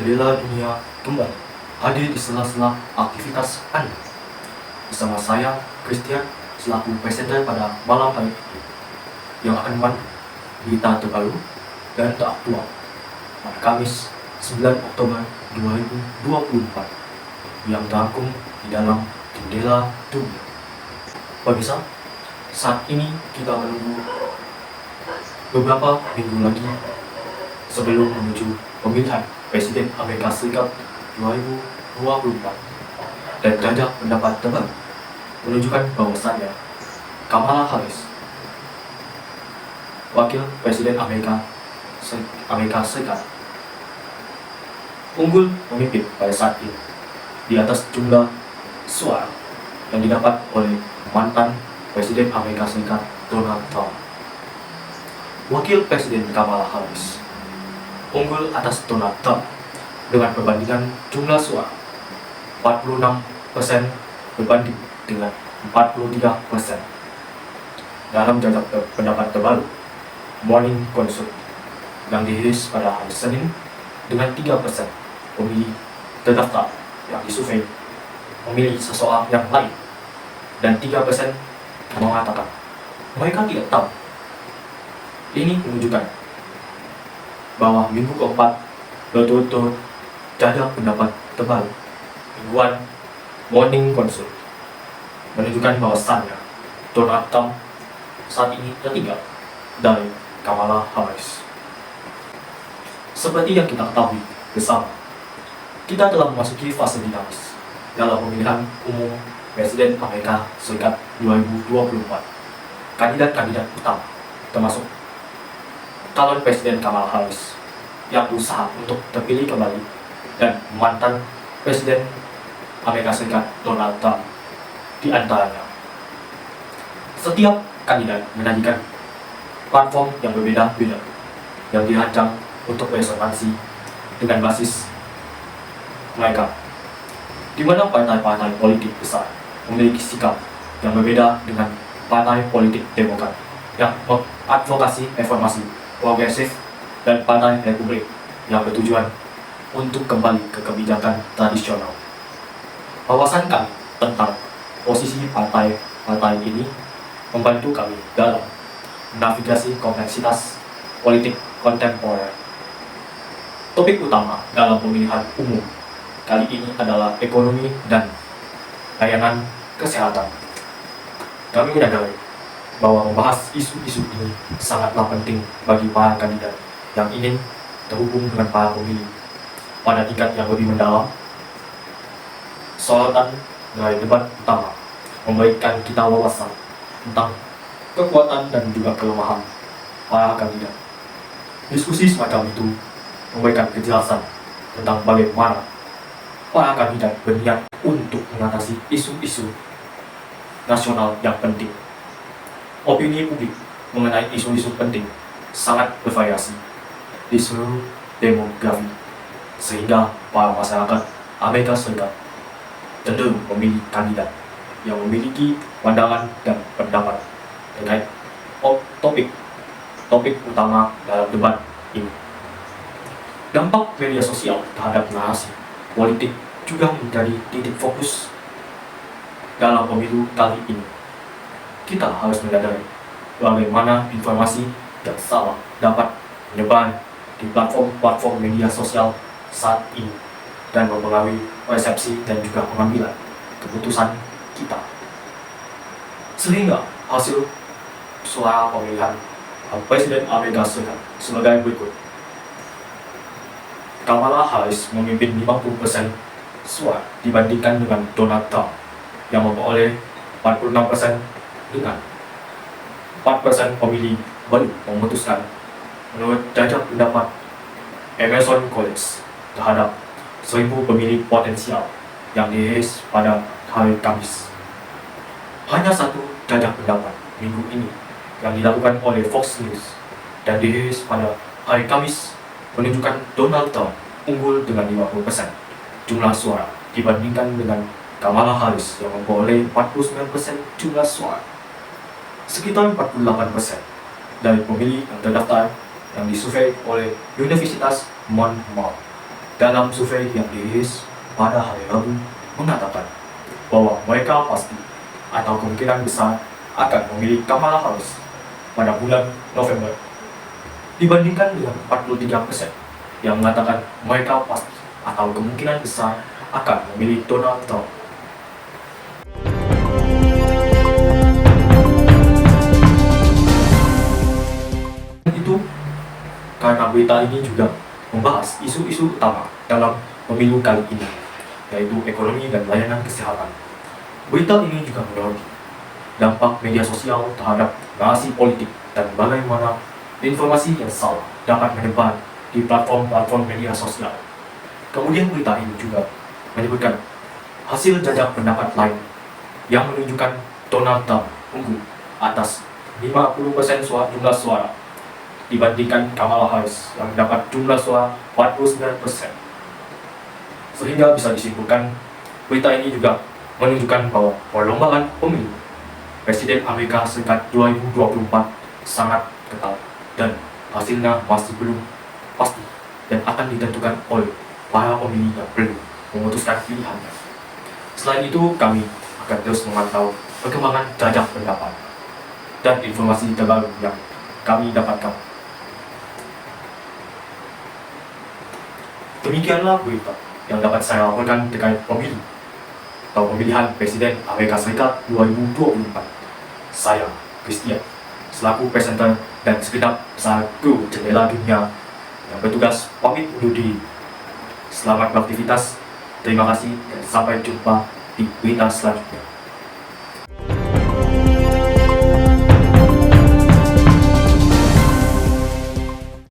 Jendela Dunia kembali hadir di sela-sela aktivitas Anda. Bersama saya, Christian, selaku presenter pada malam hari ini, yang akan memandu berita terbaru dan teraktual pada Kamis 9 Oktober 2024 yang terangkum di dalam Jendela Dunia. Pemirsa, saat ini kita menunggu beberapa minggu lagi sebelum menuju pemilihan Presiden Amerika Serikat 2024, dan jajak pendapat terbaru menunjukkan bahwasannya Kamala Harris, Wakil Presiden Amerika Serikat, unggul memimpin pada saat ini di atas jumlah suara yang didapat oleh mantan Presiden Amerika Serikat Donald Trump. Wakil Presiden Kamala Harris unggul atas Donald Trump dengan perbandingan jumlah suara 46% berbanding dengan 43% dalam jajak pendapat terbaru Morning Consult yang dirilis pada hari Senin, dengan 3% pemilih terdaftar yang disurvei memilih seseorang yang lain dan 3% mengatakan mereka tidak tahu. Ini menunjukkan bahwa minggu keempat betul-betul jajak pendapat terbaru mingguan Morning Consult menunjukkan bahwasannya Donald Trump saat ini tertinggal dari Kamala Harris. Seperti yang kita ketahui bersama, kita telah memasuki fase dinamis dalam pemilihan umum Presiden Amerika Serikat 2024. Kandidat-kandidat utama termasuk calon Presiden Kamala Harris yang berusaha untuk terpilih kembali dan mantan Presiden Amerika Serikat Donald Trump di antaranya. Setiap kandidat menyajikan platform yang berbeda-beda yang dirancang untuk beresonansi dengan basis mereka, di mana partai-partai politik besar memiliki sikap yang berbeda dengan partai politik Demokrat yang mengadvokasi reformasi progresif dan partai Republik yang bertujuan untuk kembali ke kebijakan tradisional. Wawasan kami tentang posisi partai-partai ini membantu kami dalam menavigasi kompleksitas politik kontemporer. Topik utama dalam pemilihan umum kali ini adalah ekonomi dan layanan kesehatan. Kami menyadari bahwa membahas isu-isu ini sangatlah penting bagi para kandidat yang ingin terhubung dengan para pemilih pada tingkat yang lebih mendalam. Sorotan dari debat utama memberikan kita wawasan tentang kekuatan dan juga kelemahan para kandidat. Diskusi semacam itu memberikan kejelasan tentang bagaimana para kandidat berniat untuk mengatasi isu-isu nasional yang penting. Opini publik mengenai isu-isu penting sangat bervariasi di seluruh demografi, sehingga para masyarakat Amerika Serikat cenderung memilih kandidat yang memiliki pandangan dan pendapat terkait topik utama dalam debat ini. Dampak media sosial terhadap narasi politik juga menjadi titik fokus dalam pemilu kali ini. Kita harus menyadari bagaimana informasi yang salah dapat menyebar di platform-platform media sosial saat ini dan mempengaruhi persepsi dan juga pengambilan keputusan kita. Sehingga hasil suara pemilihan Presiden Amerika Serikat sebagai berikut. Kamala Harris memimpin 50% suara dibandingkan dengan Donald Trump yang memperoleh 46%, dengan 4% pemilih baru memutuskan menurut jajak pendapat Emerson College terhadap 1.000 pemilih potensial yang dirilis pada hari Kamis. Hanya satu jajak pendapat minggu ini yang dilakukan oleh Fox News dan dirilis pada hari Kamis menunjukkan Donald Trump unggul dengan 50% jumlah suara dibandingkan dengan Kamala Harris yang memperoleh 49% jumlah suara. Sekitar 48% dari pemilih yang terdaftar yang disurvei oleh Universitas Monmouth dalam survei yang dirilis pada hari Rabu mengatakan bahwa mereka pasti atau kemungkinan besar akan memilih Kamala Harris pada bulan November, dibandingkan dengan 43% yang mengatakan mereka pasti atau kemungkinan besar akan memilih Donald Trump. Itu karena berita ini juga membahas isu-isu utama dalam pemilu kali ini, yaitu ekonomi dan layanan kesehatan. Berita ini juga menyoroti dampak media sosial terhadap narasi politik dan bagaimana informasi yang salah dapat menyebar di platform-platform media sosial. Kemudian berita ini juga menyebutkan hasil jajak pendapat lain yang menunjukkan Donald Trump unggul atas 50% jumlah suara dibandingkan Kamala Harris yang mendapat jumlah suara 49%. Sehingga bisa disimpulkan, berita ini juga menunjukkan bahwa perlombaan pemilu Presiden Amerika Serikat 2024 sangat ketat dan hasilnya masih belum pasti dan akan ditentukan oleh para pemilih yang belum memutuskan pilihannya. Selain itu, kami akan terus memantau perkembangan jajak pendapat dan informasi terbaru yang kami dapatkan. Demikianlah berita yang dapat saya laporkan terkait pemilu atau pemilihan Presiden Amerika Serikat 2024. Saya, Christian, selaku presenter dan segenap besar kru Jendela Dunia yang bertugas pamit undur diri. Selamat beraktivitas, terima kasih, dan sampai jumpa di berita selanjutnya.